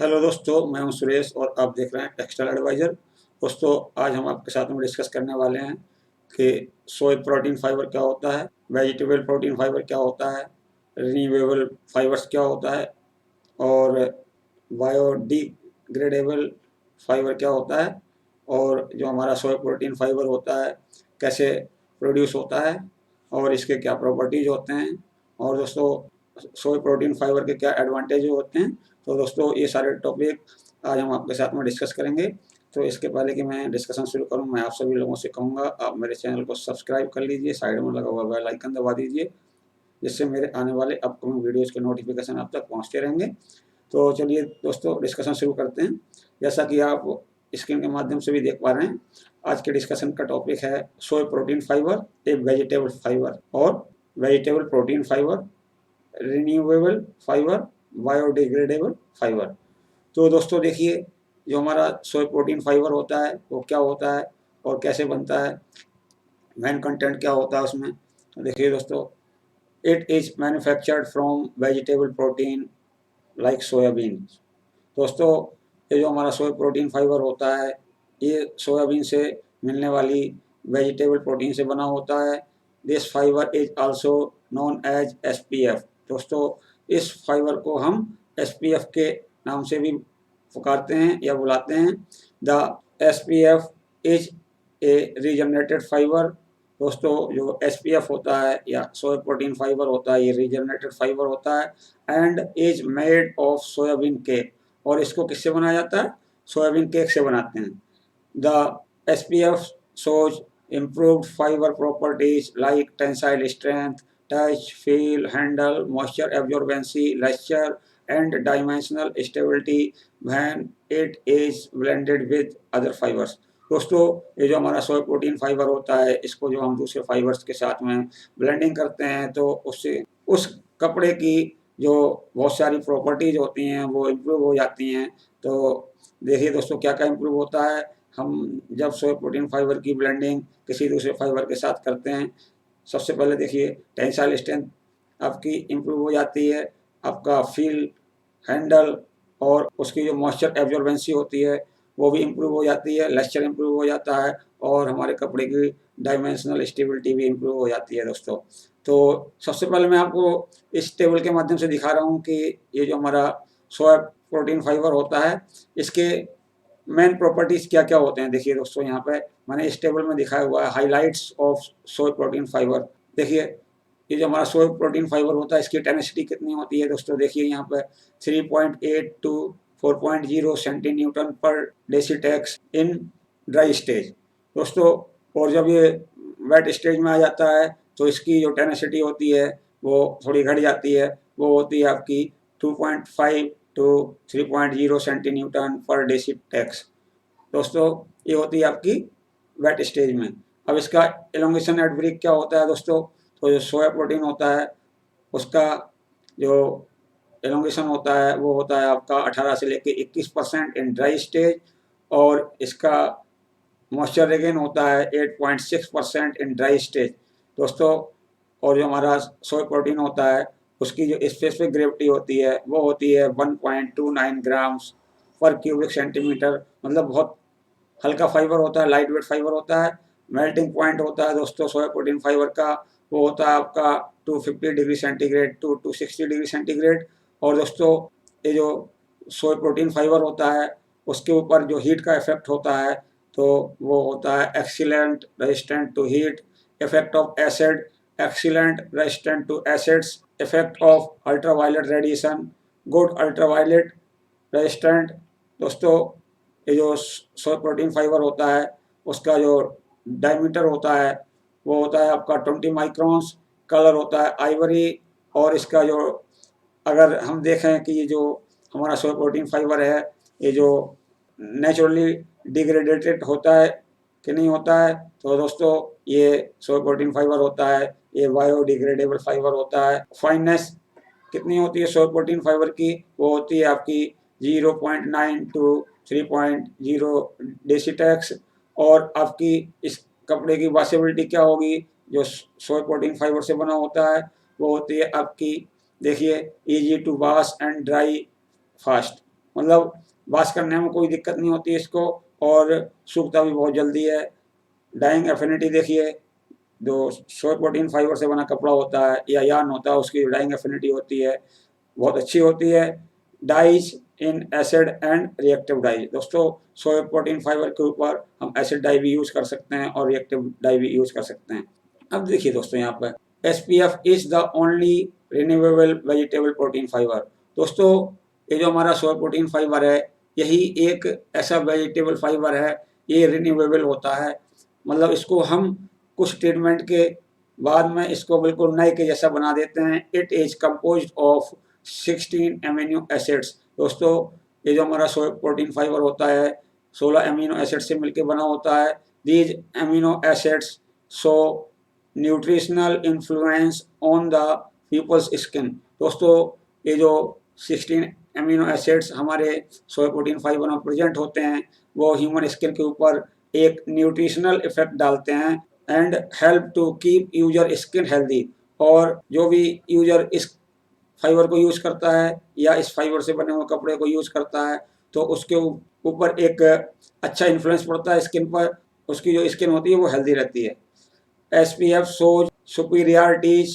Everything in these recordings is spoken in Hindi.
हेलो दोस्तों, मैं हूं सुरेश और आप देख रहे हैं टेक्सटाइल एडवाइज़र। दोस्तों, आज हम आपके साथ में डिस्कस करने वाले हैं कि सोय प्रोटीन फाइबर क्या होता है, वेजिटेबल प्रोटीन फाइबर क्या होता है, रिन्यूएबल फाइबर्स क्या होता है और बायोडिग्रेडेबल फाइबर क्या होता है और जो हमारा सोय प्रोटीन फाइबर होता है कैसे प्रोड्यूस होता है और इसके क्या प्रॉपर्टीज होते हैं और दोस्तों सोय प्रोटीन फाइबर के क्या एडवांटेज होते हैं। तो दोस्तों, ये सारे टॉपिक आज हम आपके साथ में डिस्कस करेंगे। तो इसके पहले कि मैं डिस्कशन शुरू करूं, मैं आप सभी लोगों से कहूंगा आप मेरे चैनल को सब्सक्राइब कर लीजिए, साइड में लगा हुआ बेल आइकन दबा दीजिए, जिससे मेरे आने वाले अपकमिंग वीडियोज़ के नोटिफिकेशन आप तक पहुँचते रहेंगे। तो चलिए दोस्तों, डिस्कशन शुरू करते हैं। जैसा कि आप स्क्रीन के माध्यम से भी देख पा रहे हैं, आज के डिस्कशन का टॉपिक है सोय प्रोटीन फाइबर, एक वेजिटेबल फाइबर और vegetable protein fibre, renewable fibre, biodegradable fibre. तो दोस्तों देखिए, जो हमारा सोय प्रोटीन फाइबर होता है वो क्या होता है और कैसे बनता है, मेन कंटेंट क्या होता है उसमें। तो देखिए दोस्तों, it is manufactured from vegetable protein like soybean. दोस्तों, ये जो हमारा सोया प्रोटीन फाइबर होता है ये सोयाबीन से मिलने वाली वेजिटेबल प्रोटीन से बना होता है। This fibre is also known as SPF. दोस्तों, इस फाइबर को हम एसपीएफ के नाम से भी पुकारते हैं या बुलाते हैं। The SPF is a regenerated fibre. दोस्तों, जो एसपीएफ होता है या सोया प्रोटीन फाइबर होता है ये रीजनरेटेड फाइबर होता है and is made of soybean cake. और इसको किससे बनाया जाता है? सोयाबीन केक से बनाते हैं। The SPF shows improved fiber properties like tensile strength, touch, feel, handle, moisture absorbency, luster, and dimensional stability when it is blended with other fibers। दोस्तों, ये जो हमारा सोय प्रोटीन फाइबर होता है इसको जो हम दूसरे फाइबर्स के साथ में ब्लेंडिंग करते हैं तो उससे उस कपड़े की जो बहुत सारी प्रॉपर्टीज होती हैं वो इम्प्रूव हो जाती हैं। तो देखिए दोस्तों, क्या क्या इम्प्रूव होता है। हम जब सोय प्रोटीन फाइबर की ब्लेंडिंग किसी दूसरे फाइबर के साथ करते हैं, सबसे पहले देखिए टेंसाइल स्ट्रेंथ आपकी इम्प्रूव हो जाती है, आपका फील, हैंडल और उसकी जो मॉइस्चर एब्जॉर्बेंसी होती है वो भी इम्प्रूव हो जाती है, लस्टर इम्प्रूव हो जाता है और हमारे कपड़े की डायमेंशनल स्टेबिलिटी भी इम्प्रूव हो जाती है दोस्तों। तो सबसे पहले मैं आपको इस टेबल के माध्यम से दिखा रहा हूँ कि ये जो हमारा सोया प्रोटीन फाइबर होता है इसके मेन प्रॉपर्टीज क्या क्या होते हैं। देखिए दोस्तों, यहाँ पे मैंने इस टेबल में दिखाया हुआ है highlights of soy protein fibre. देखिए, ये जो हमारा सोय प्रोटीन फाइबर होता है इसकी टेनेसिटी कितनी होती है दोस्तों। देखिए यहाँ पे 3.8 to 4.0 सेंटीन्यूटन per डेसीटेक्स in dry stage दोस्तों। और जब ये वेट स्टेज में आ जाता है तो इसकी जो टेनेसिटी होती है वो थोड़ी घट जाती है, वो होती है आपकी 2.5 टू 3.0 सेंटीन्यूटन पर डेसीटेक्स दोस्तों। ये होती है आपकी वेट स्टेज में। अब इसका एलोंगेशन एट ब्रेक क्या होता है दोस्तों। तो जो सोया प्रोटीन होता है उसका जो एलोंगेशन होता है वो होता है आपका 18 से लेके 21% इन ड्राई स्टेज और इसका मॉइस्चर रेगेन होता है 8.6% इन ड्राई स्टेज दोस्तों। और जो हमारा सोय प्रोटीन होता है उसकी जो स्पेसिफिक ग्रेविटी होती है वो होती है 1.29 ग्राम्स पर क्यूबिक सेंटीमीटर। मतलब बहुत हल्का फाइबर होता है, लाइट वेट फाइबर होता है। मेल्टिंग पॉइंट होता है दोस्तों सोया प्रोटीन फाइबर का, वो होता है आपका 250 degree centigrade to 260 degree centigrade. और दोस्तों, ये जो सोय प्रोटीन फाइबर होता है उसके ऊपर जो हीट का इफेक्ट होता है तो वो होता है excellent resistant to heat, effect of acid, excellent resistant to acids, effect of ultraviolet radiation, good ultraviolet resistant दोस्तों। ये जो सोय प्रोटीन फाइबर होता है उसका जो डायमीटर होता है वो होता है आपका 20 माइक्रॉन्स, कलर होता है आइवरी। और इसका जो अगर हम देखें कि ये जो हमारा सोय प्रोटीन फाइबर है ये जो नेचुरली डिग्रेडेटेड होता है कि नहीं होता है, तो दोस्तों ये सोय प्रोटीन फाइबर होता है ये बायोडिग्रेडेबल फाइबर होता है। फाइननेस कितनी होती है सोय प्रोटीन फाइबर की, वो होती है आपकी 0.9 टू 3.0 डेसीटेक्स। और आपकी इस कपड़े की वॉशेबिलिटी क्या होगी जो सोय प्रोटीन फाइबर से बना होता है, वो होती है आपकी देखिए easy to wash and dry fast. मतलब वाश करने में कोई दिक्कत नहीं होती इसको, और सूखता भी बहुत जल्दी है। डाइंग एफिनिटी देखिए, जो सोय प्रोटीन फाइबर से बना कपड़ा होता है या यार्न होता है, उसकी डाइंग एफिनिटी होती है, बहुत अच्छी होती है। Dyes in acid and reactive dyes, दोस्तों सोय प्रोटीन फाइबर के ऊपर हम एसिड डाई भी यूज कर सकते हैं और रिएक्टिव डाई भी यूज कर सकते हैं। अब देखिए दोस्तों, यहाँ पर SPF is the only renewable vegetable protein fibre. दोस्तों ये जो हमारा सोय प्रोटीन फाइबर है, यही एक ऐसा वेजिटेबल फाइबर है, ये रिन्यूएबल होता है। मतलब इसको हम कुछ ट्रीटमेंट के बाद में इसको बिल्कुल नए के जैसा बना देते हैं। It is compose of 16 amino acids. दोस्तों ये जो हमारा सोय प्रोटीन फाइबर होता है 16 एमिनो एसिड से मिलकर बना होता है। These amino acids show nutritional influence on the people's skin. दोस्तों ये जो 16 एमिनो एसिड्स हमारे सोय प्रोटीन फाइबर में प्रेजेंट होते हैं, वो ह्यूमन स्किन के ऊपर एक न्यूट्रिशनल इफेक्ट डालते हैं and help to keep user skin healthy. और जो भी यूजर इस फाइबर को यूज करता है या इस फाइबर से बने हुए कपड़े को यूज करता है, तो उसके ऊपर एक अच्छा इन्फ्लुएंस पड़ता है स्किन पर, उसकी जो स्किन होती है वो हेल्दी रहती है। SPF shows superiorities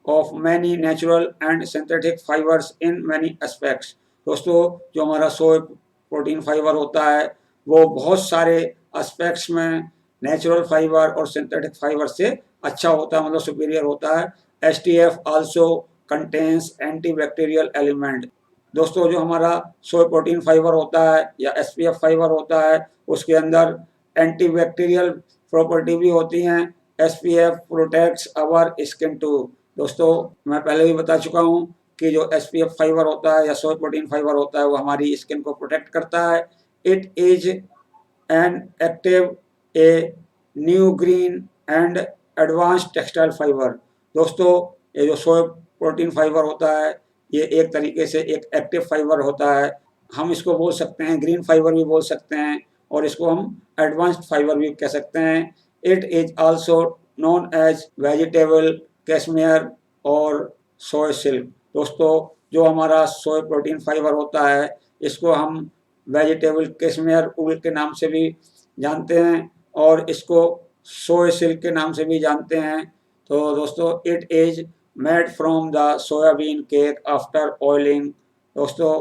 of many natural and synthetic fibers in many aspects। दोस्तों जो हमारा सोय प्रोटीन फाइबर होता है वो बहुत सारे एस्पेक्ट्स में नेचुरल फाइबर और सिंथेटिक फाइबर से अच्छा होता है, मतलब सुपीरियर होता है। STF also contains antibacterial element. दोस्तों जो हमारा सोय प्रोटीन फाइबर होता है या SPF फाइबर होता है, उसके अंदर एंटीबैक्टीरियल प्रॉपर्टी भी होती हैं। SPF protects our skin too. दोस्तों मैं पहले भी बता चुका हूँ कि जो SPF फाइबर होता है या सोय प्रोटीन फाइबर होता है वो हमारी स्किन को प्रोटेक्ट करता है। It is an active a new green and advanced textile fibre. दोस्तों ये जो सोय प्रोटीन फाइबर होता है ये एक तरीके से एक एक्टिव फाइबर होता है। हम इसको बोल सकते हैं ग्रीन फाइबर भी बोल सकते हैं, और इसको हम एडवांस्ड फाइबर भी कह सकते हैं। It is also known as vegetable cashmere और सोय सिल्क। दोस्तों जो हमारा सोय प्रोटीन फाइबर होता है इसको हम वेजिटेबल कैशमेयर ऊल के नाम से भी जानते हैं और इसको सोय सिल्क के नाम से भी जानते हैं। तो दोस्तों it is made from the soybean cake after oiling. दोस्तों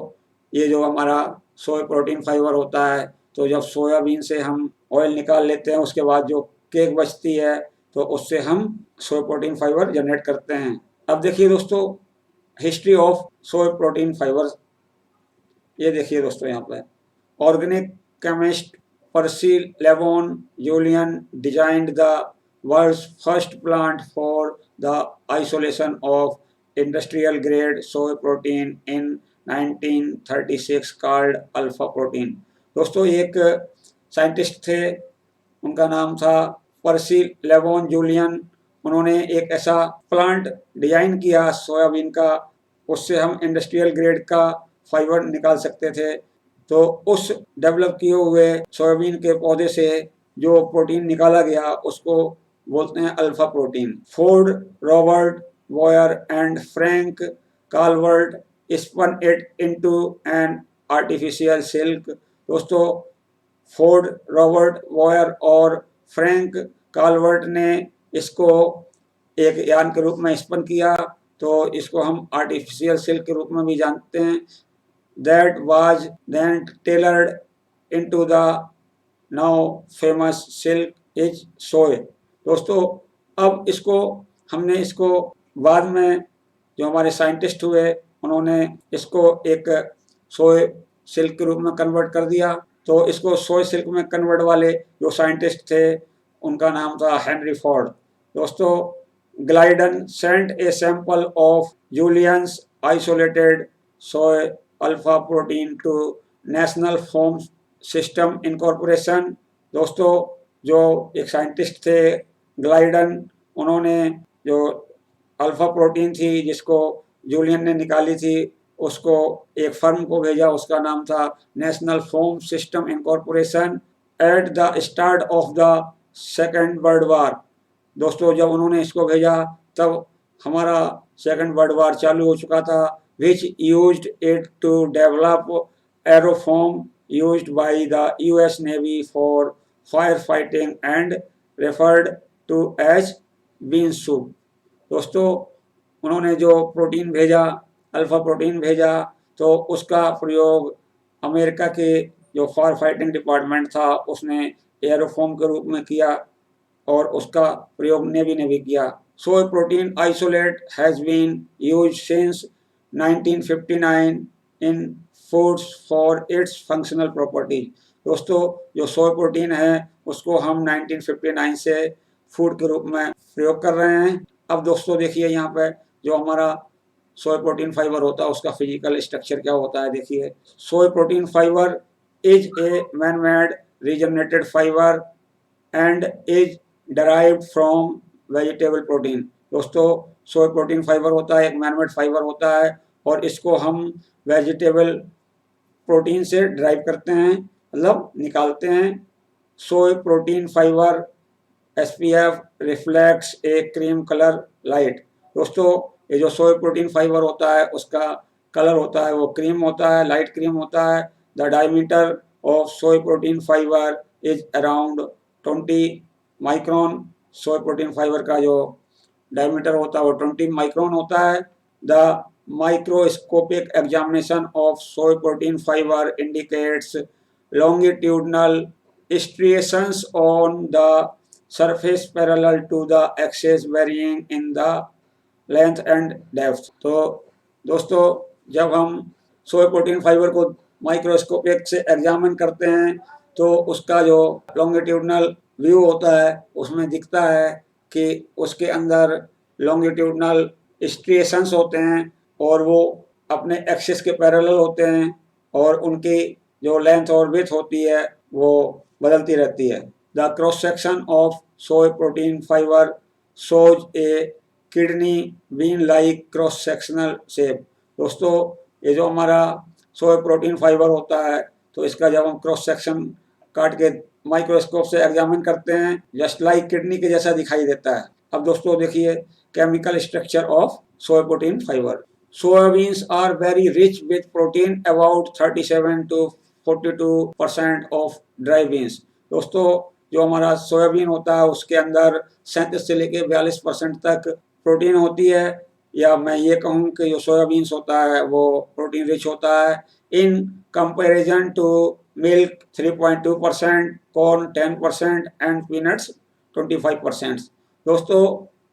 ये जो हमारा सोय प्रोटीन फाइबर होता है, तो जब सोयाबीन से हम ऑयल निकाल लेते हैं उसके बाद जो केक बचती है तो उससे हम सोय प्रोटीन फाइबर जनरेट करते हैं। अब देखिए दोस्तों history of soy protein fibre, ये देखिए दोस्तों यहाँ पर organic chemist Percy Lavon Julian designed the world's first plant for the isolation of industrial grade soy protein in 1936 called alpha protein. दोस्तों एक साइंटिस्ट थे, उनका नाम था पर्सी लेवोन जूलियन। उन्होंने एक ऐसा प्लांट डिजाइन किया सोयाबीन का, उससे हम इंडस्ट्रियल ग्रेड का फाइबर निकाल सकते थे। तो उस डेवलप किए हुए सोयाबीन के पौधे से जो प्रोटीन निकाला गया उसको बोलते हैं alpha protein. Ford, Robert Boyer and Frank Calvert spun it into an artificial silk. दोस्तों फोर्ड, रॉबर्ट वॉयर और फ्रैंक काल्वर्ट ने इसको एक यार्न के रूप में स्पन किया, तो इसको हम आर्टिफिशियल सिल्क के रूप में भी जानते हैं। That was then tailored into the now famous silk is soy। दोस्तों अब इसको हमने इसको बाद में जो हमारे साइंटिस्ट हुए उन्होंने इसको एक सोय सिल्क के रूप में कन्वर्ट कर दिया। तो इसको सोय सिल्क में कन्वर्ट वाले जो साइंटिस्ट थे उनका नाम था हेनरी फोर्ड। दोस्तों Glidden sent a sample of Julian's isolated soy alpha protein to National Farm System incorporation. दोस्तों जो एक साइंटिस्ट थे ग्लाइडन, उन्होंने जो अल्फा प्रोटीन थी जिसको जूलियन ने निकाली थी उसको एक फर्म को भेजा, उसका नाम था National Farm System Incorporation at the start of the Second World War. दोस्तों जब उन्होंने इसको भेजा तब हमारा सेकेंड वर्ल्ड वार चालू हो चुका था, which used it to develop aerofoam used by the US Navy for firefighting and referred to as bean soup। दोस्तों उन्होंने जो प्रोटीन भेजा, अल्फा प्रोटीन भेजा, तो उसका प्रयोग अमेरिका के जो फायर फाइटिंग डिपार्टमेंट था उसने एयरोफॉर्म के रूप में किया और उसका प्रयोग नेवी ने भी किया। Soy protein isolate has been used since 1959 in foods for its functional property. दोस्तों जो सोय प्रोटीन है उसको हम 1959 से फूड के रूप में प्रयोग कर रहे हैं। अब दोस्तों देखिए यहाँ पे जो हमारा सोय प्रोटीन फाइबर होता है उसका फिजिकल स्ट्रक्चर क्या होता है। देखिए सोय protein fibre is a man made regenerated fibre and is derived from vegetable protein. दोस्तों सोय प्रोटीन फाइबर होता है, एक मैनमेड फाइबर होता है और इसको हम वेजिटेबल प्रोटीन से ड्राइव करते हैं, मतलब निकालते हैं। Soy protein fibre SPF reflects a cream colour light. दोस्तों ये जो सोय प्रोटीन फाइबर होता है उसका कलर होता है वो क्रीम होता है, लाइट क्रीम होता है। The diameter of soy protein fibre is around 20 micron. Soy protein fibre का जो डायमीटर होता है वो 20 माइक्रोन होता है। The microscopic examination of soy protein fibre indicates longitudinal striations on the surface parallel to the axis varying in the length and depth। तो दोस्तों जब हम सोय प्रोटीन फाइबर को माइक्रोस्कोपिक से एग्जामिन करते हैं तो उसका जो लॉन्गिट्यूडनल व्यू होता है उसमें दिखता है कि उसके अंदर लॉन्गिट्यूडनल स्ट्रिएशंस होते हैं और वो अपने एक्सिस के पैरेलल होते हैं और उनकी जो लेंथ और विड्थ होती है वो बदलती रहती है। The cross section of soy protein fibre shows A kidney bean like cross sectional shape. दोस्तों ये जो हमारा सोय प्रोटीन फाइबर होता है तो इसका जब हम क्रॉस सेक्शन काट के माइक्रोस्कोप से एग्जामिन करते हैं जस्ट लाइक किडनी के जैसा दिखाई देता है। अब दोस्तों देखिए chemical structure of soy protein fibre. Soybeans are very rich with protein about 37 to 42% of dry beans. दोस्तों जो हमारा सोयाबीन होता है उसके अंदर 37 से लेके 42% तक प्रोटीन होती है, या मैं ये कहूँ कि जो सोयाबीन्स होता है वो प्रोटीन रिच होता है। In comparison to milk 3.2%, corn 10% and peanuts 25%। दोस्तों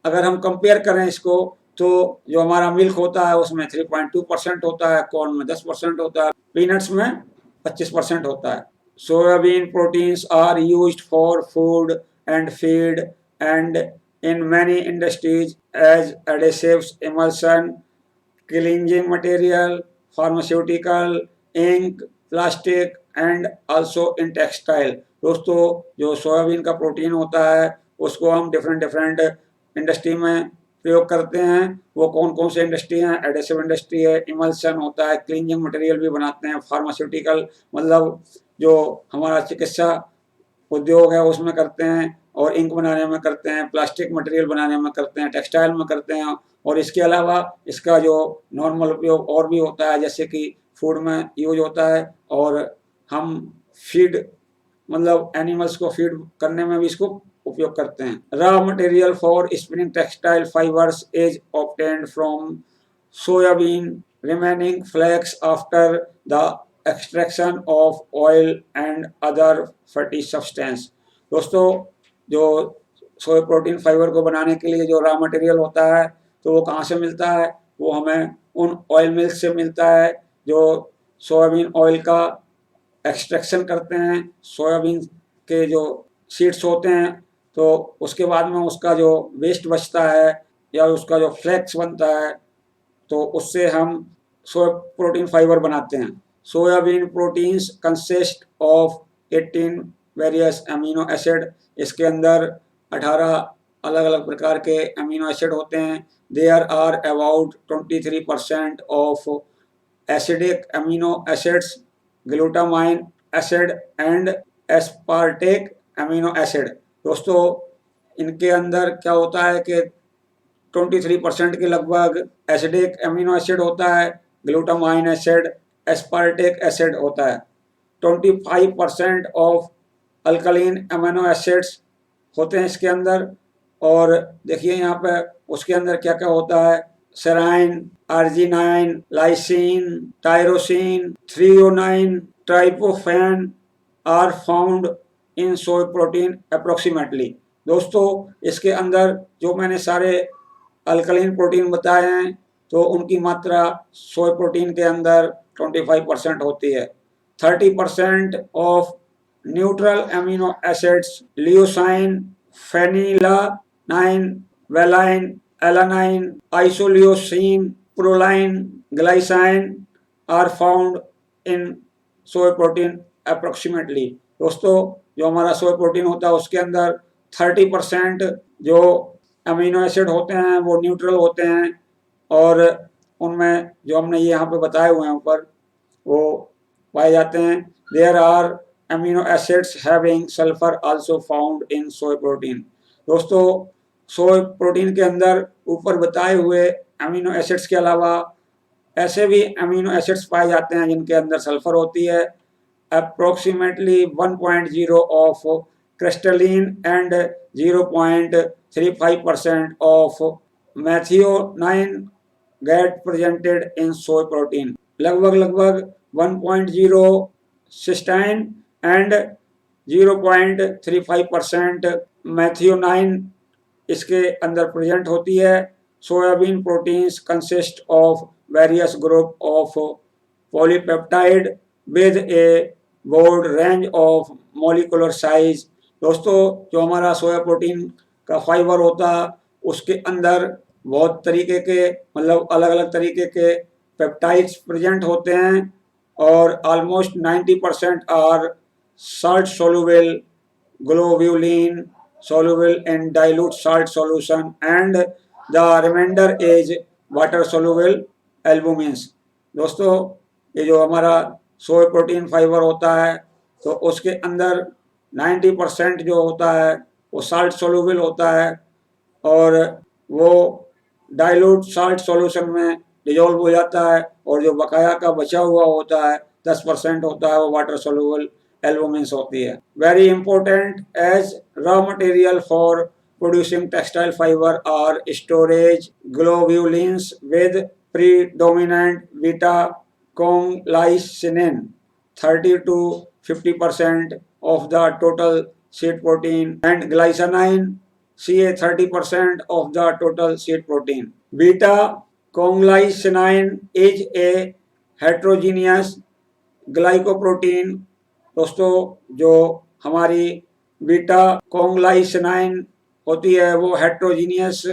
अगर हम कंपेयर करें इसको तो जो हमारा मिल्क होता है उसमें 3.2% होता है, कॉर्न में 10% होता है, पीनट्स में 25% होता है। Soybean proteins are used for food and feed and in many industries as adhesives, emulsion, cleansing material, pharmaceutical, ink, plastic and also in textile। दोस्तों जो सोयाबीन का प्रोटीन होता है उसको हम डिफरेंट इंडस्ट्री में प्रयोग करते हैं। वो कौन कौन से इंडस्ट्री हैं? एडेसिव इंडस्ट्री है, इमल्सन होता है, क्लींजिंग मटेरियल भी बनाते हैं, फार्मास्यूटिकल मतलब जो हमारा चिकित्सा उद्योग है उसमें करते हैं, और इंक बनाने में करते हैं, प्लास्टिक मटेरियल बनाने में करते हैं, टेक्सटाइल में करते हैं। और इसके अलावा इसका जो नॉर्मल उपयोग और भी होता है जैसे कि फूड में यूज होता है, और हम फीड मतलब एनिमल्स को फीड करने में भी इसको उपयोग करते हैं। Raw material for spinning textile fibres is obtained from soybean remaining flakes after the extraction of oil and other fatty substance. दोस्तों जो सोया प्रोटीन फाइबर को बनाने के लिए जो रॉ मटेरियल होता है तो वो कहाँ से मिलता है? वो हमें उन ऑयल मिल्क से मिलता है जो सोयाबीन ऑयल का एक्सट्रैक्शन करते हैं। सोयाबीन के जो सीड्स होते हैं तो उसके बाद में उसका जो वेस्ट बचता है या उसका जो फ्लेक्स बनता है तो उससे हम सोया प्रोटीन फाइबर बनाते हैं। Soybean proteins consist of 18 various amino acid. इसके अंदर 18 अलग अलग प्रकार के अमीनो एसिड होते हैं। There are about 23% of acidic amino acids, glutamine acid and aspartic amino acid. दोस्तों इनके अंदर क्या होता है कि 23% के लगभग एसिडिक अमीनो एसिड होता है, ग्लूटामाइन एसिड एस्पार्टिक एसिड होता है। 25% ऑफ अल्कलीन अमीनो एसिड्स होते हैं इसके अंदर। और देखिए यहाँ पे उसके अंदर क्या क्या होता है, serine, arginine, lysine, tyrosine, threonine, tryptophan are found in soy protein approximately. दोस्तों इसके अंदर जो मैंने सारे अल्कलीन प्रोटीन बताए हैं तो उनकी मात्रा सोय प्रोटीन के अंदर 25% होती है। 30% of neutral amino acids leucine, phenylalanine, valine, alanine, isoleucine, proline, glycine are found in soy protein approximately. दोस्तों जो हमारा सोय प्रोटीन होता है उसके अंदर 30% जो अमीनो एसिड होते हैं वो न्यूट्रल होते हैं, और उनमें जो हमने ये यहाँ पे बताए हुए हैं ऊपर वो पाए जाते हैं। There are amino acids having sulphur also found in soy protein. दोस्तों सोय प्रोटीन के अंदर ऊपर बताए हुए अमीनो एसिड्स के अलावा ऐसे भी अमीनो एसिड्स पाए जाते हैं जिनके अंदर सल्फर होती है। Approximately 1.0 of crystalline and 0.35% of methionine get presented in soy protein. लगभग 1.0 सिस्टाइन एंड 0.35% मैथियोनाइन इसके अंदर प्रेजेंट होती है। Soybean proteins consist of various group of polypeptide with A broad range of molecular size. दोस्तों जो हमारा सोया प्रोटीन का फाइबर होता है उसके अंदर बहुत तरीके के मतलब अलग अलग तरीके के पेप्टाइड्स प्रेजेंट होते हैं, और almost 90% are salt soluble globulin soluble in dilute salt solution and the remainder is water soluble albumins। दोस्तों ये जो हमारा सोय प्रोटीन फाइबर होता है तो उसके अंदर 90% जो होता है वो साल्ट सोल्यूबल होता है, और वो डाइल्यूट साल्ट सॉल्यूशन में डिजोल्व हो जाता है, और जो बकाया का बचा हुआ होता है 10% होता है वो वाटर सोल्यूबल एल्बुमिन्स होती है। Very important as raw material for producing textile fibre और storage globulins with predominant beta conglysinin 30 to 50% of the total seed protein and glycinine Ca 30% of the total seed protein। Beta conglysinin is a heterogeneous glycoprotein। दोस्तों जो हमारी बीटा conglysinin होती है वो हेट्रोजीनियस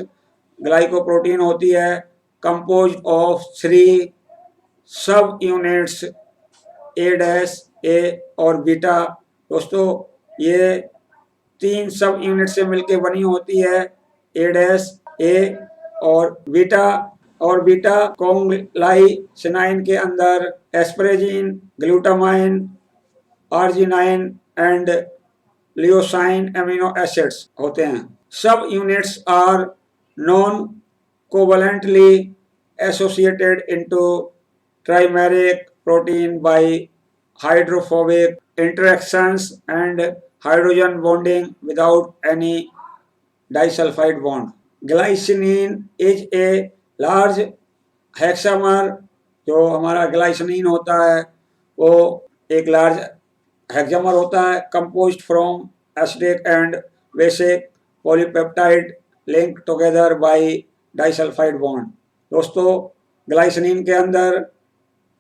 ग्लाइकोप्रोटीन होती है, कंपोज ऑफ 3 सब यूनिट्स ए डैश ए और बीटा। दोस्तों ये 3 सब यूनिट से मिलकर बनी होती है, ए डैश ए और बीटा। और बीटा कॉन्ग्लाइसिनाइन के अंदर asparagine, glutamine, arginine and leucine amino acids होते हैं। Subunits are non covalently associated into trimeric protein by hydrophobic interactions and hydrogen bonding without any disulfide bond। Glycinin is a large hexamer। जो हमारा ग्लाइसिनिन होता है वो एक लार्ज हेक्सामर होता है, composed from acidic and basic polypeptide link together by disulphide bond. दोस्तों ग्लाइसिनिन के अंदर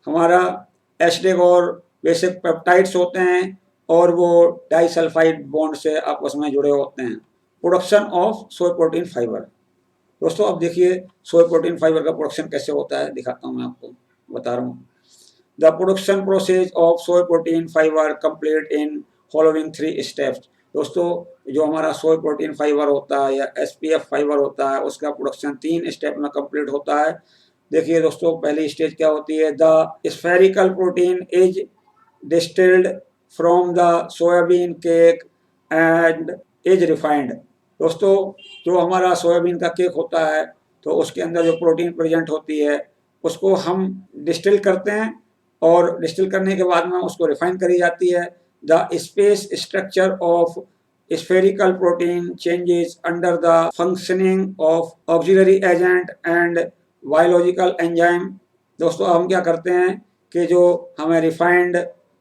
हमारा एसिडिक और बेसिक पेप्टाइड्स होते हैं और वो डाइसल्फाइड बॉन्ड से आपस में जुड़े होते हैं। Production of soy protein fibre. दोस्तों अब देखिए सोय प्रोटीन फाइबर का प्रोडक्शन कैसे होता है, दिखाता हूँ मैं आपको, बता रहा हूँ। The production process of soy protein fibre complete in following 3 steps. दोस्तों जो हमारा सोय प्रोटीन फाइबर होता है या एसपीएफ फाइबर होता है उसका प्रोडक्शन 3 स्टेप में कंप्लीट होता है। देखिए दोस्तों पहली स्टेज क्या होती है, the spherical protein is distilled from the soybean cake and is refined. दोस्तों जो हमारा सोयाबीन का केक होता है तो उसके अंदर जो प्रोटीन प्रेजेंट होती है उसको हम डिस्टिल करते हैं और डिस्टिल करने के बाद में उसको रिफाइन करी जाती है। The space structure of spherical protein changes under the functioning of auxiliary agent and biological enzyme। दोस्तों हम क्या करते हैं कि जो हमें रिफाइंड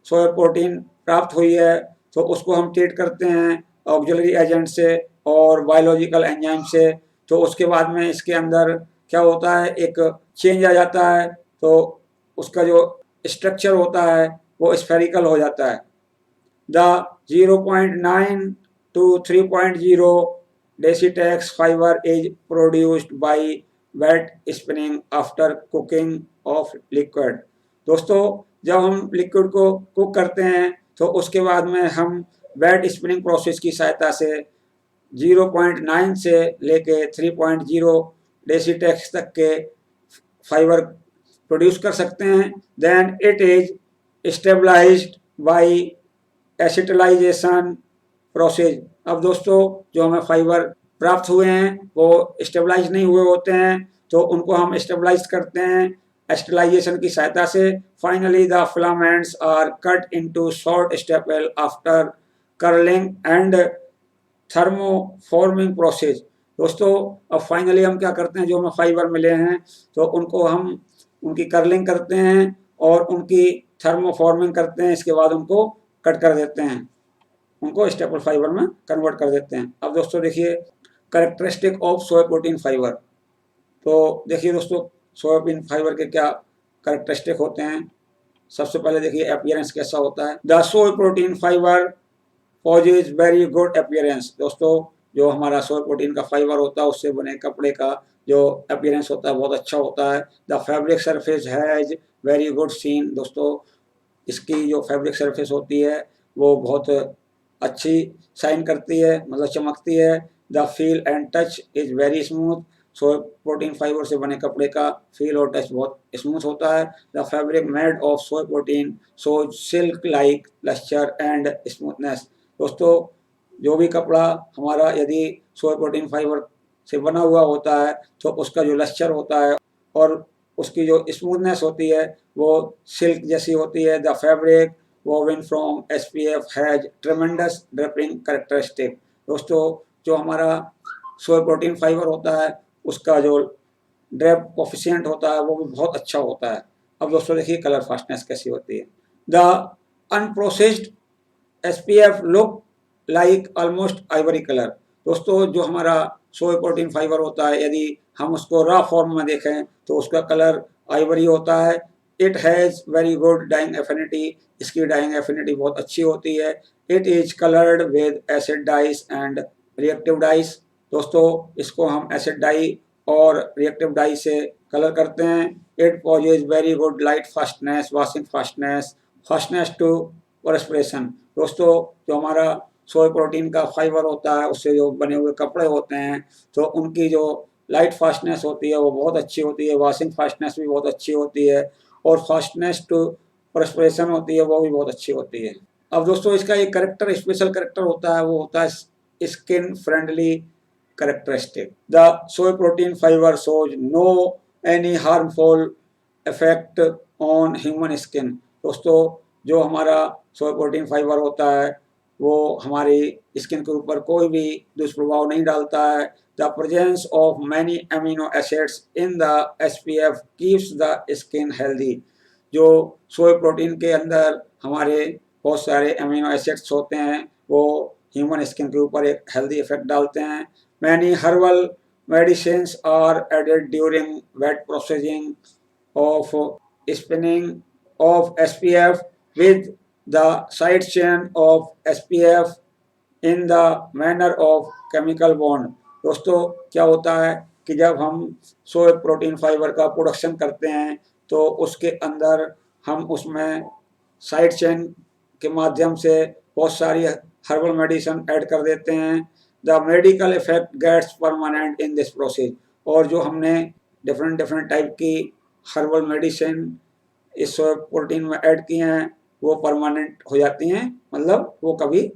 सोया प्रोटीन प्राप्त हुई है तो उसको हम ट्रीट करते हैं ऑक्सिलरी एजेंट से और बायोलॉजिकल एंजाइम से। तो उसके बाद में इसके अंदर क्या होता है, एक चेंज आ जाता है, तो उसका जो स्ट्रक्चर होता है वो स्फेरिकल हो जाता है। The 0.9 to 3.0 decitex fiber is produced by wet spinning after cooking of liquid। दोस्तों जब हम लिक्विड को कुक करते हैं तो उसके बाद में हम वेट स्पिनिंग प्रोसेस की सहायता से 0.9 से लेके 3.0 डेसीटेक्स तक के फाइबर प्रोड्यूस कर सकते हैं। Then it is stabilised by acetylization process. अब दोस्तों जो हमें फाइबर प्राप्त हुए हैं वो स्टेबलाइज नहीं हुए होते हैं, तो उनको हम स्टेबलाइज करते हैं एसिटिलाइजेशन की सहायता से। Finally the filaments are cut into short staple after curling and thermoforming process. दोस्तों अब फाइनली हम क्या करते हैं, जो हमें फाइबर मिले हैं तो उनको हम उनकी कर्लिंग करते हैं और उनकी थर्मोफॉर्मिंग करते हैं। इसके बाद उनको कट कर देते हैं, उनको स्टेपल फाइबर में कन्वर्ट कर देते हैं। अब दोस्तों देखिए characteristic of soya protein fibre. तो देखिए दोस्तों सोयाबीन फाइबर के क्या कैरेक्टरिस्टिक होते हैं। सबसे पहले देखिए अपीयरेंस कैसा होता है। The soya protein fibre poses very good appearance. दोस्तों जो हमारा सोया प्रोटीन का फाइबर होता है उससे बने कपड़े का जो अपीयरेंस होता है बहुत अच्छा होता है। The fabric surface has very good sheen. दोस्तों इसकी जो फैब्रिक सरफेस होती है वो बहुत अच्छी शाइन करती है, मतलब चमकती है। The feel and touch is very smooth. Soya protein fibre से बने कपड़े का फील और टच बहुत स्मूथ होता है। The fabric made of soya protein shows silk like lustre and smoothness. दोस्तों जो भी कपड़ा हमारा यदि सोया प्रोटीन फाइबर से बना हुआ होता है तो उसका जो लस्चर होता है और उसकी जो स्मूथनेस होती है वो सिल्क जैसी होती है। The fabric woven from SPF has tremendous draping characteristic। दोस्तों जो हमारा सोया प्रोटीन फाइबर होता है उसका जो ड्रेप कोफिशिएंट होता है वो भी बहुत अच्छा होता है। अब दोस्तों देखिए कलर फास्टनेस कैसी होती है। The unprocessed SPF look like almost Ivory colour. दोस्तों जो हमारा सोया प्रोटीन फाइबर होता है यदि हम उसको रॉ फॉर्म में देखें तो उसका कलर आइवरी होता है। It has very good dyeing affinity. इसकी डाइंग एफिनिटी बहुत अच्छी होती है। It is coloured with acid dyes and reactive dyes. दोस्तों इसको हम एसिड डाई और रिएक्टिव डाई से कलर करते हैं। It poses very good light fastness, washing fastness, fastness to perspiration. दोस्तों जो हमारा सोया प्रोटीन का फाइबर होता है उससे जो बने हुए कपड़े होते हैं तो उनकी जो लाइट फास्टनेस होती है वो बहुत अच्छी होती है, वॉशिंग फास्टनेस भी बहुत अच्छी होती है और फास्टनेस टू परस्पिरेशन होती है वो भी बहुत अच्छी होती है। अब दोस्तों इसका एक करेक्टर स्पेशल करेक्टर होता है, वो होता है skin friendly characteristic. The soya protein fibre shows no any harmful effect on human skin. दोस्तों जो हमारा सोया प्रोटीन फाइबर होता है वो हमारी स्किन के ऊपर कोई भी दुष्प्रभाव नहीं डालता है। The presence of many amino acids in the SPF keeps the skin healthy. जो सोया प्रोटीन के अंदर हमारे बहुत सारे अमीनो एसिड्स होते हैं वो ह्यूमन स्किन के ऊपर एक हेल्दी इफेक्ट डालते हैं। Many herbal medicines are added during wet processing of spinning of SPF with the side chain of SPF in the manner of chemical bond। दोस्तों क्या होता है कि जब हम सोया प्रोटीन फाइबर का प्रोडक्शन करते हैं तो उसके अंदर हम उसमें साइड चेन के माध्यम से बहुत सारी हर्बल मेडिसिन ऐड कर देते हैं। The medical effect gets permanent in this process. और जो हमने डिफरेंट डिफरेंट टाइप की हर्बल मेडिसिन इस सोया प्रोटीन में ऐड की हैं वो परमानेंट हो जाती हैं, मतलब वो कभी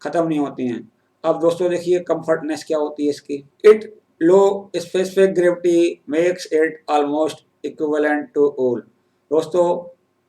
ख़त्म नहीं होती हैं। अब दोस्तों देखिए कंफर्टनेस क्या होती है इसकी। It low specific gravity makes it almost equivalent to ओल। दोस्तों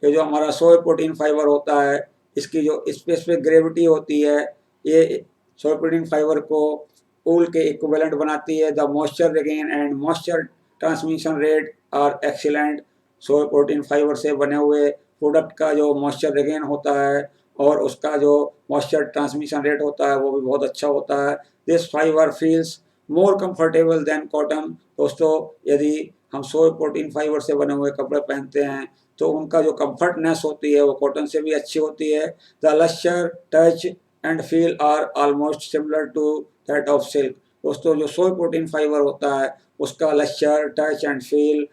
ये जो हमारा सोय प्रोटीन फाइबर होता है, इसकी जो स्पेसिफिक ग्रेविटी होती है, ये सोय प्रोटीन फाइबर को ऊल के इक्विवेलेंट बनाती है। The moisture retain and moisture transmission rate are excellent. Soy protein fibre से बने हुए प्रोडक्ट का जो मॉइस्चर रिटेन होता है और उसका जो मॉइस्चर ट्रांसमिशन रेट होता है वो भी बहुत अच्छा होता है। This fibre feels more comfortable than cotton. दोस्तों, यदि हम सोय प्रोटीन फाइबर से बने हुए कपड़े पहनते हैं तो उनका जो कंफर्टनेस होती है वो कॉटन से भी अच्छी होती है। The lustre, touch and feel are almost similar to that of silk. दोस्तों, जो सोय प्रोटीन फाइबर होता है उसका लस्टर, टच एंड फील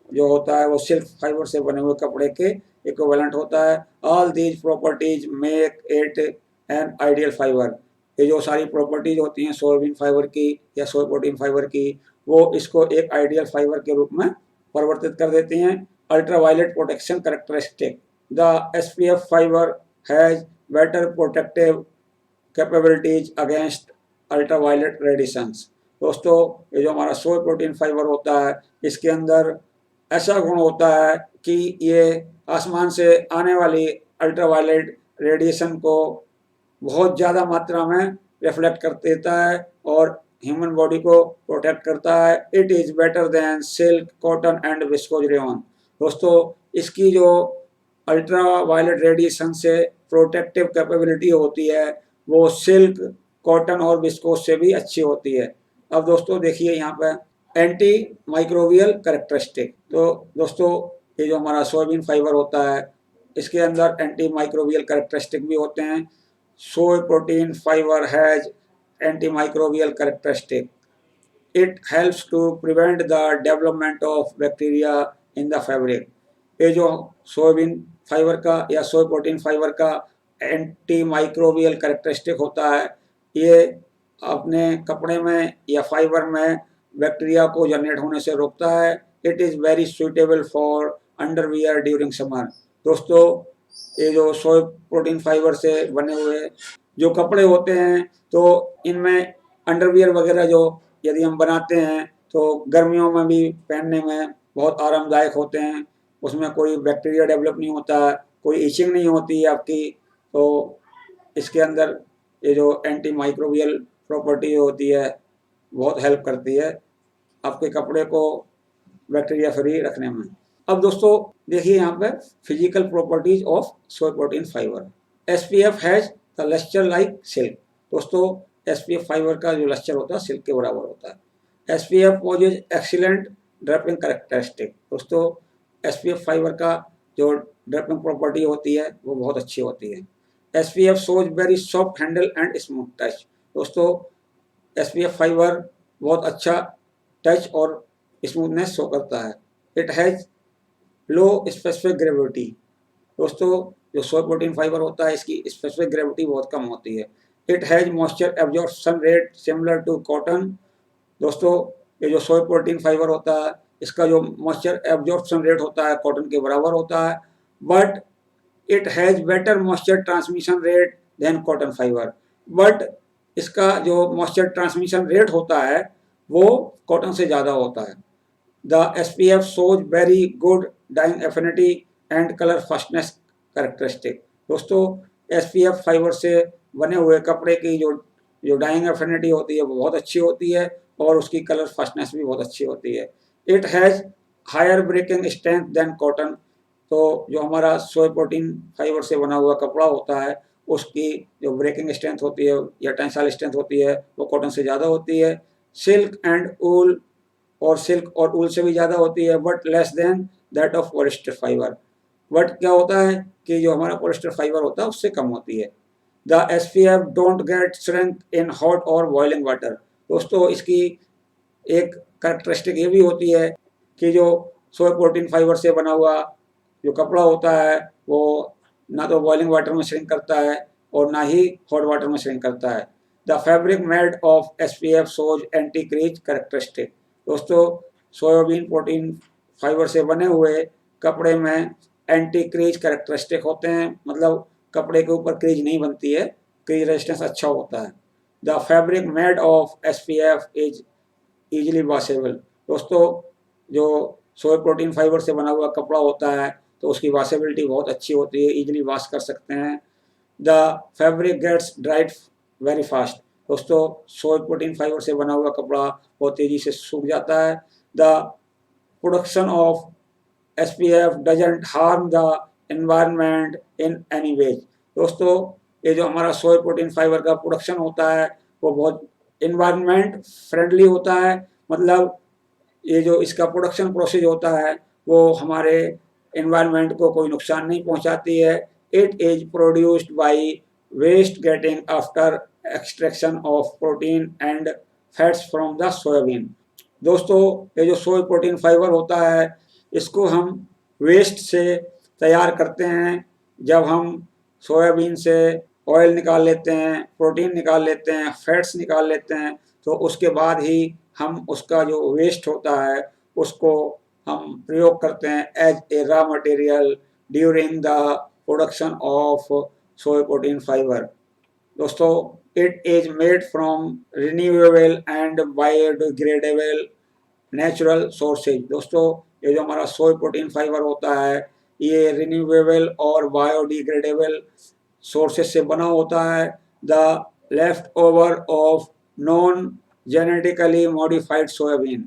जो होता है वो सिल्क फाइबर से बने हुए कपड़े के इक्विवेलेंट होता है। All these properties make it an ideal fibre. ये जो सारी प्रॉपर्टीज होती हैं सोयाबीन फाइबर की या सोय प्रोटीन फाइबर की, वो इसको एक आइडियल फाइबर के रूप में परिवर्तित कर देती हैं। Ultraviolet protection characteristic, the SPF fibre has better protective capabilities against ultraviolet radiations. दोस्तों, ये जो हमारा सोय प्रोटीन फाइबर होता है इसके अंदर ऐसा गुण होता है कि ये आसमान से आने वाली अल्ट्रावायलेट रेडिएशन को बहुत ज़्यादा मात्रा में रिफ्लेक्ट कर देता है और ह्यूमन बॉडी को प्रोटेक्ट करता है। It is better than silk, cotton and viscose rayon. दोस्तों, इसकी जो अल्ट्रा वायलेट रेडिएशन से प्रोटेक्टिव कैपेबिलिटी होती है वो सिल्क, कॉटन और विस्कोस से भी अच्छी होती है। अब दोस्तों देखिए यहाँ पे एंटी माइक्रोबियल कैरेक्टरिस्टिक। तो दोस्तों, ये जो हमारा सोयाबीन फाइबर होता है इसके अंदर एंटी माइक्रोबियल कैरेक्टरिस्टिक भी होते हैं। Soy protein fibre has antimicrobial characteristic. It helps to prevent the development of bacteria in the fabric. ये जो सोयाबीन फाइबर का या सोय प्रोटीन फाइबर का एंटी माइक्रोबियल कैरेक्टरिस्टिक होता है, ये अपने कपड़े में या फाइबर में बैक्टीरिया को जनरेट होने से रोकता है। It is very suitable for underwear during summer. दोस्तों, ये जो सोय प्रोटीन फाइबर से बने हुए जो कपड़े होते हैं तो इनमें अंडरवियर वगैरह जो यदि हम बनाते हैं तो गर्मियों में भी पहनने में बहुत आरामदायक होते हैं। उसमें कोई बैक्टीरिया डेवलप नहीं होता, कोई इचिंग नहीं होती है आपकी। तो इसके अंदर ये जो एंटी माइक्रोबियल प्रॉपर्टी होती है बहुत हेल्प करती है आपके कपड़े को बैक्टीरिया फ्री रखने में। अब दोस्तों देखिए यहाँ पे physical properties of soy protein fibre. SPF has the lustre like silk. दोस्तों, एसपीएफ फाइबर का जो लस्टर होता है सिल्क के बराबर होता है। SPF poses excellent draping characteristic. दोस्तों, एसपीएफ फाइबर का जो ड्रेपिंग प्रॉपर्टी होती है वो बहुत अच्छी होती है। SPF shows very soft handle and smooth touch. दोस्तों, एसपीएफ फाइबर बहुत अच्छा टच और स्मूथनेस शो करता है। It has low specific gravity. दोस्तों, जो सोय प्रोटीन फाइबर होता है इसकी स्पेसिफिक ग्रेविटी बहुत कम होती है। It has moisture absorption rate similar to cotton. दोस्तों, ये जो सोय प्रोटीन फाइबर होता है इसका जो मॉइस्चर एब्जॉर्प्शन रेट होता है कॉटन के बराबर होता है। But it has better moisture transmission rate than cotton fibre. But इसका जो मॉइस्चर ट्रांसमिशन रेट होता है वो कॉटन से ज़्यादा होता है। The SPF shows very good dyeing affinity and colour fastness characteristic. दोस्तों, एसपीएफ फाइबर से बने हुए कपड़े की जो जो डाइंग एफिनिटी होती है वो बहुत अच्छी होती है और उसकी कलर फास्टनेस भी बहुत अच्छी होती है। It has higher breaking strength than cotton. तो जो हमारा सोय प्रोटीन फाइबर से बना हुआ कपड़ा होता है उसकी जो ब्रेकिंग स्ट्रेंथ होती है या टेंसाइल स्ट्रेंथ होती है वो कॉटन से ज़्यादा होती है। सिल्क एंड ऊल और सिल्क और ऊल से भी ज़्यादा होती है but less than that of polyester fibre. But क्या होता है कि जो हमारा पॉलिस्टर फाइबर होता है उससे कम होती है। The SPF don't get shrink in hot और बॉइलिंग वाटर। दोस्तों, इसकी एक कैरेक्टरिस्टिक ये भी होती है कि जो सोय प्रोटीन फाइबर से बना हुआ जो कपड़ा होता है वो ना तो बॉइलिंग वाटर में श्रिंक करता है और ना ही हॉट वाटर में श्रिंक करता है। The fabric made of SPF shows anti crease characteristic. दोस्तों, सोयाबीन प्रोटीन फाइबर से बने हुए कपड़े में एंटी क्रीज कैरेक्टरिस्टिक होते हैं, मतलब कपड़े के ऊपर क्रीज नहीं बनती है, क्रीज रेजिस्टेंस अच्छा होता है। The fabric made of SPF is easily washable. दोस्तों, जो सोय प्रोटीन फाइबर से बना हुआ कपड़ा होता है तो उसकी वॉशेबिलिटी बहुत अच्छी होती है, ईजिली वॉश कर सकते हैं। The fabric gets dried very fast. दोस्तों सोय प्रोटीन फाइबर से बना हुआ कपड़ा बहुत तेजी से सूख जाता है। The production of SPF doesn't harm the environment in any way। दोस्तों ये जो हमारा सोय प्रोटीन फाइबर का प्रोडक्शन होता है वो बहुत इन्वायरमेंट फ्रेंडली होता है। मतलब ये जो इसका प्रोडक्शन प्रोसेस होता है वो हमारे एनवायरनमेंट को कोई नुकसान नहीं पहुंचाती है। It is produced by waste getting after extraction of protein and fats from the soybean. दोस्तों ये जो सोय प्रोटीन फाइबर होता है इसको हम वेस्ट से तैयार करते हैं। जब हम सोयाबीन से ऑयल निकाल लेते हैं, प्रोटीन निकाल लेते हैं, फैट्स निकाल लेते हैं, तो उसके बाद ही हम उसका जो वेस्ट होता है उसको हम प्रयोग करते हैं as a raw material during the production of soy protein fibre. दोस्तों it is made from renewable and biodegradable natural sources. दोस्तों ये जो हमारा सोय प्रोटीन फाइबर होता है ये रिन्यूएबल और बायोडिग्रेडेबल सोर्सेज से बना होता है। The left over of non genetically modified soybean.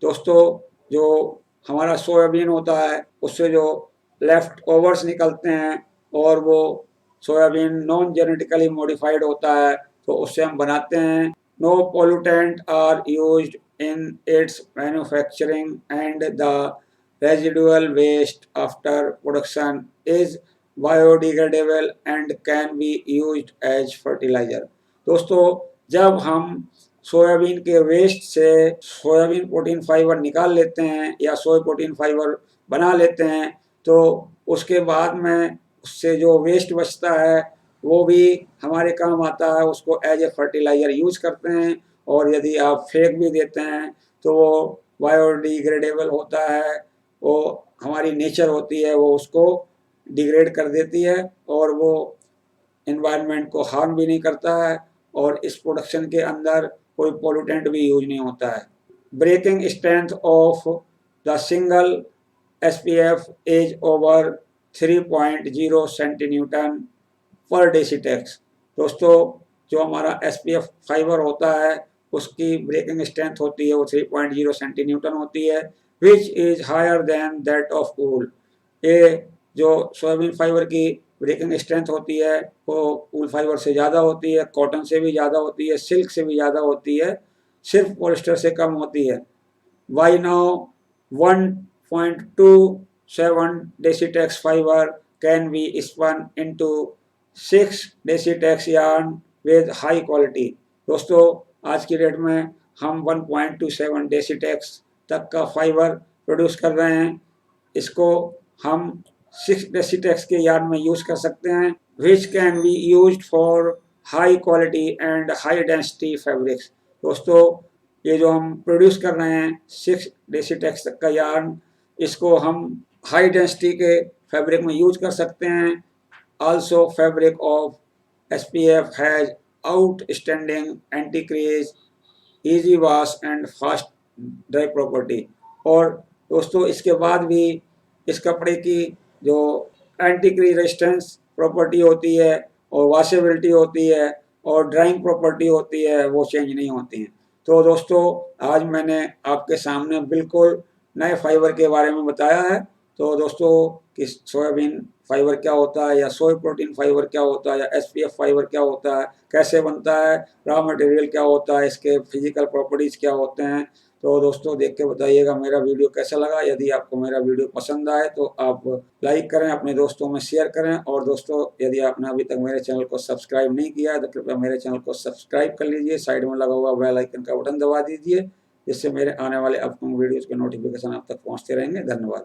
दोस्तों जो हमारा सोयाबीन होता है उससे जो लेफ्ट ओवर्स निकलते हैं और वो सोयाबीन नॉन जेनेटिकली मॉडिफाइड होता है तो उससे हम बनाते हैं। No pollutant are used in its manufacturing and the residual waste after production is biodegradable and can be used as fertilizer। दोस्तों जब हम सोयाबीन के वेस्ट से सोयाबीन प्रोटीन फाइबर निकाल लेते हैं या सोया प्रोटीन फाइबर बना लेते हैं तो उसके बाद में उससे जो वेस्ट बचता है वो भी हमारे काम आता है, उसको एज ए फर्टिलाइज़र यूज करते हैं। और यदि आप फेंक भी देते हैं तो वो बायोडिग्रेडेबल होता है, वो हमारी नेचर होती है वो उसको डिग्रेड कर देती है और वो एनवायरनमेंट को हार्म भी नहीं करता है और इस प्रोडक्शन के अंदर कोई पोल्यूटेंट भी यूज नहीं होता है। Breaking strength of the single SPF is over 3.0 centinewton per decitex. दोस्तों जो हमारा SPF फाइबर होता है उसकी ब्रेकिंग स्ट्रेंथ होती है वो 3.0 सेंटीन्यूटन होती है, which is higher than that of wool. ये जो सोयाबीन फाइबर की ब्रेकिंग स्ट्रेंथ होती है वो वूल फाइबर से ज़्यादा होती है, कॉटन से भी ज़्यादा होती है, सिल्क से भी ज़्यादा होती है, सिर्फ पॉलिस्टर से कम होती है। Why now 1.27 decitex fibre can be spun into 6 decitex yarn with high quality. दोस्तों आज की डेट में हम 1.27 डेसीटेक्स तक का फाइबर प्रोड्यूस कर रहे हैं। इसको हम 6 डेसीटेक्स के यार्न में यूज कर सकते हैं, which can be used for high quality and high density fabrics. दोस्तों ये जो हम प्रोड्यूस कर रहे हैं 6 डेसीटेक्स तक का यार्न, इसको हम हाई डेंसिटी के फैब्रिक में यूज कर सकते हैं। Also fabric of SPF has outstanding anti-crease, easy wash and fast dry property। और दोस्तों इसके बाद भी इस कपड़े की जो एंटी क्रीज रेजिस्टेंस प्रॉपर्टी होती है और वॉशेबिलिटी होती है और ड्राइंग प्रॉपर्टी होती है वो चेंज नहीं होती हैं। तो दोस्तों आज मैंने आपके सामने बिल्कुल नए फाइबर के बारे में बताया है। तो दोस्तों कि सोयाबीन फाइबर क्या होता है या सोय प्रोटीन फाइबर क्या होता है या SPF फाइबर क्या होता है, कैसे बनता है, रॉ मटेरियल क्या होता है, इसके फिजिकल प्रॉपर्टीज़ क्या होते हैं। तो दोस्तों देख के बताइएगा मेरा वीडियो कैसा लगा। यदि आपको मेरा वीडियो पसंद आए तो आप लाइक करें, अपने दोस्तों में शेयर करें। और दोस्तों यदि आपने अभी तक मेरे चैनल को सब्सक्राइब नहीं किया है तो कृपया मेरे चैनल को सब्सक्राइब कर लीजिए, साइड में लगा हुआ बेल आइकन का बटन दबा दीजिए, जिससे मेरे आने वाले अपकमिंग वीडियोज़ के नोटिफिकेशन आप तक पहुँचते रहेंगे। धन्यवाद।